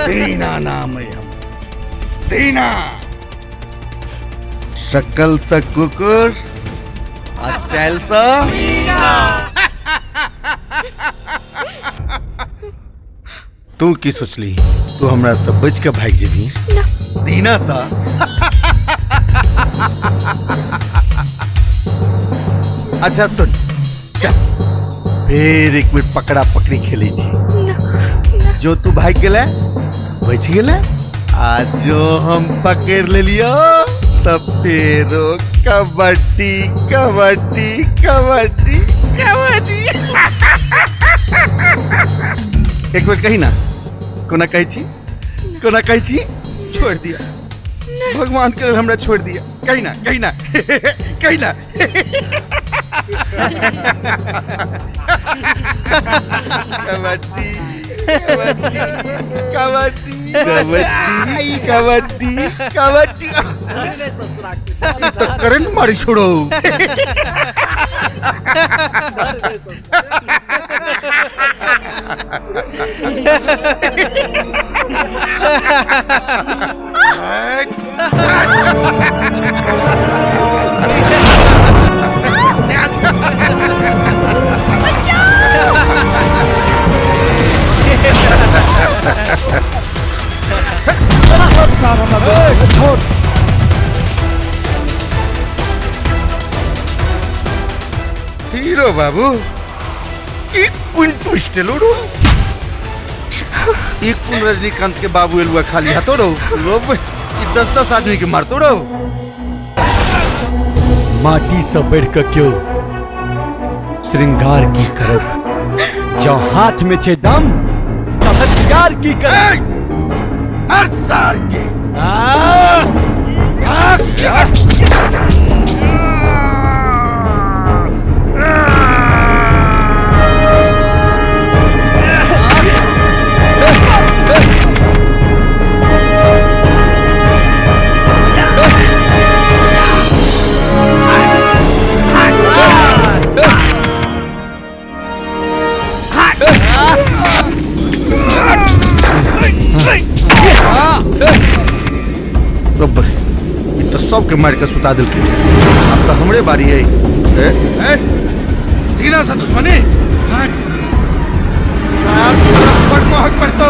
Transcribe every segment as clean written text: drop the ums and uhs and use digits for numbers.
दीना नाम है हम, दीना शक्ल सा कुकुर चैल सा तू की सोचली तू हमरा सब बच के भाग जेबी दीना सा अच्छा सुन चल फिर एक मिनट पकड़ा पकड़ी खेले जो तू भाग गेला बच गेला आज जो हम पकड़ ले लियो तब फिर कबड्डी कबड्डी कबड्डी कबड्डी एक बार कही ना कोना कही छी छोड़ दिया भगवान के हमरा छोड़ दिया कही ना कही ना कबड्डी कबड्डी कबड्डी कबड्डी कबड्डी तो करंट मारी छोड़ो हीरो बाबू एक क्विंटू स्टेलोडो एक कुन रजनीकांत के बाबू एलुआ खाली हाथों रहो लोग 10-10 आदमी के मारतो रहो माटी से बढ़कर क्यों श्रृंगार की करब जो हाथ में छे दम तब हथियार की करब हर साल के तो सबके मार के सुता दिल के अब तो हमरे बारी है दीना सा दुश्मनी पर मोहक पड़तो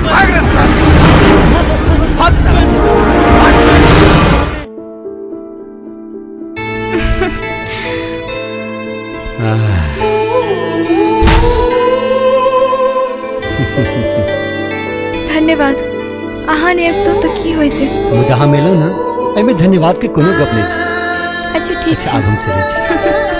भाग रास्ता भाग धन्यवाद अहाँ ने अब तो की होते मुदा मेलो ना एमे धन्यवाद के कोनो गप नहीं। अच्छा ठीक है। अच्छा अब हम चले छी।